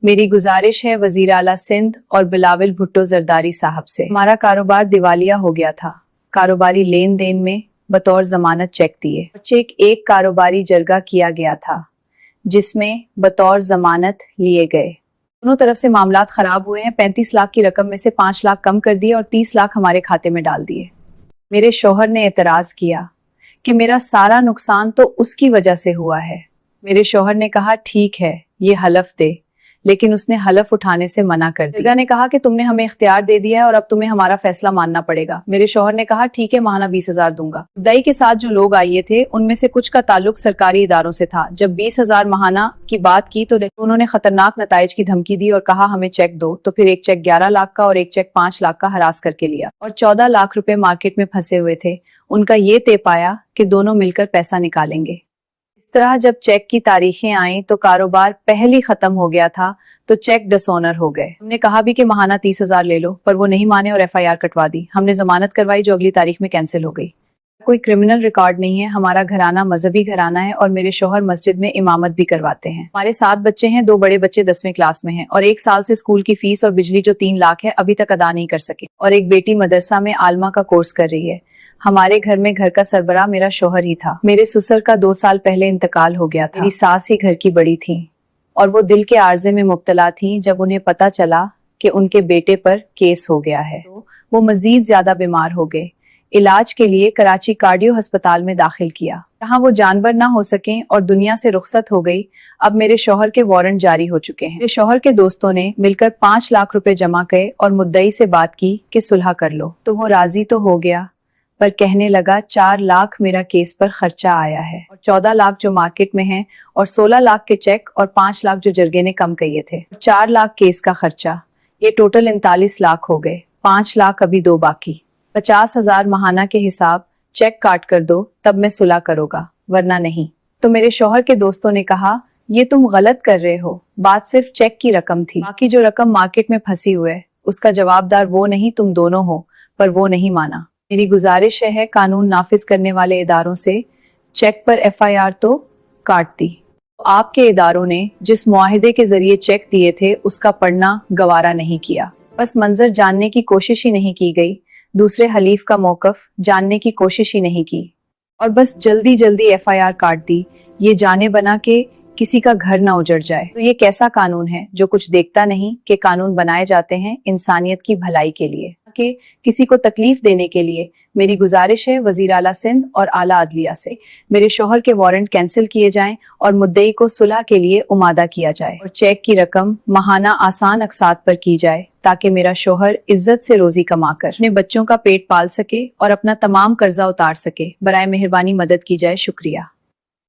मेरी गुजारिश है वजीर आला सिंध और बिलावल भुट्टो जरदारी साहब से। हमारा कारोबार दिवालिया हो गया था। कारोबारी लेन देन में बतौर जमानत चेक दिए। चेक एक कारोबारी जरगा किया गया था जिसमें बतौर जमानत लिए गए। दोनों तरफ से मामलात खराब हुए हैं। 35 लाख की रकम में से 5 लाख कम कर दिए और 30 लाख हमारे खाते में डाल दिए। मेरे शौहर ने एतराज किया कि मेरा सारा नुकसान तो उसकी वजह से हुआ है। मेरे शौहर ने कहा ठीक है ये हलफ दे, लेकिन उसने हलफ उठाने से मना कर दिया। ने कहा कि तुमने हमें इख्तियार दे दिया है और अब तुम्हें हमारा फैसला मानना पड़ेगा। मेरे शौहर ने कहा ठीक है माहाना 20,000 दूंगा। मुद्दई के साथ जो लोग आए थे उनमें से कुछ का ताल्लुक सरकारी इदारों से था। जब 20,000 माहाना की बात की तो उन्होंने खतरनाक नताइज की धमकी दी और कहा हमें चेक दो। तो फिर एक चेक 11 लाख का और एक चेक 5 लाख का हरास करके लिया और 14 लाख रुपए मार्केट में फंसे हुए थे। उनका ये तय पाया कि दोनों मिलकर पैसा निकालेंगे। इस तरह जब चेक की तारीखें आई तो कारोबार पहले खत्म हो गया था तो चेक डिसऑनर हो गए। हमने कहा भी कि माहाना 30,000 ले लो, पर वो नहीं माने और FIR कटवा दी। हमने जमानत करवाई जो अगली तारीख में कैंसिल हो गई। कोई क्रिमिनल रिकॉर्ड नहीं है। हमारा घराना मजहबी घराना है और मेरे शौहर मस्जिद में इमामत भी करवाते हैं। हमारे 7 बच्चे हैं। 2 बड़े बच्चे 10वीं क्लास में हैं और 1 साल से स्कूल की फीस और बिजली जो 3 लाख है अभी तक अदा नहीं कर सके और एक बेटी मदरसा में आलमा का कोर्स कर रही है। हमारे घर में घर का सरबराह मेरा शौहर ही था। मेरे ससुर का 2 साल पहले इंतकाल हो गया था। मेरी सास ही घर की बड़ी थी और वो दिल के आर्जे में मुब्तला थी। जब उन्हें पता चला कि उनके बेटे पर केस हो गया है तो वो मजीद ज्यादा बीमार हो गए। इलाज के लिए कराची कार्डियो अस्पताल में दाखिल किया, जहाँ वो जानवर ना हो सके और दुनिया से रुखसत हो गई। अब मेरे शौहर के वारंट जारी हो चुके हैं। मेरे शौहर के दोस्तों ने मिलकर 5 लाख रुपए जमा किए और मुद्दई से बात की कि सुलह कर लो। तो वो राजी तो हो गया, पर कहने लगा 4 लाख मेरा केस पर खर्चा आया है और 14 लाख जो मार्केट में है और 16 लाख के चेक और 5 लाख जो जरगे ने कम किए थे। 4 लाख केस का खर्चा, ये टोटल 39 लाख हो गए। 5 लाख अभी 2 बाकी। 50,000 माहाना के हिसाब चेक काट कर दो तब मैं सुलह करूंगा, वरना नहीं। तो मेरे शौहर के दोस्तों ने कहा ये तुम गलत कर रहे हो, बात सिर्फ चेक की रकम थी, बाकी जो रकम मार्केट में फंसी हुई उसका जवाबदार वो नहीं तुम दोनों हो। पर वो नहीं माना। मेरी गुजारिश है कानून नाफिज करने वाले इदारों से चेक पर FIR तो काट दी। आपके इदारों ने जिस मुआहिदे के जरिए चेक दिए थे उसका पढ़ना गवारा नहीं किया। बस मंजर जानने की कोशिश ही नहीं की गई, दूसरे हलीफ का मौकफ जानने की कोशिश ही नहीं की और बस जल्दी जल्दी FIR काट दी, ये जाने बना के किसी का घर ना उजड़ जाए। तो ये कैसा कानून है जो कुछ देखता नहीं कि कानून बनाए जाते हैं इंसानियत की भलाई के लिए, कि किसी को तकलीफ देने के लिए। मेरी गुजारिश है वजीर आला सिंध और आला अदलिया से मेरे शौहर के वारंट कैंसिल किए जाएं और मुद्दई को सुलह के लिए उमादा किया जाए और चेक की रकम माहाना आसान अकसात पर की जाए ताकि मेरा शौहर इज्जत से रोजी कमाकर अपने बच्चों का पेट पाल सके और अपना तमाम कर्जा उतार सके। बराए मेहरबानी मदद की जाए। शुक्रिया।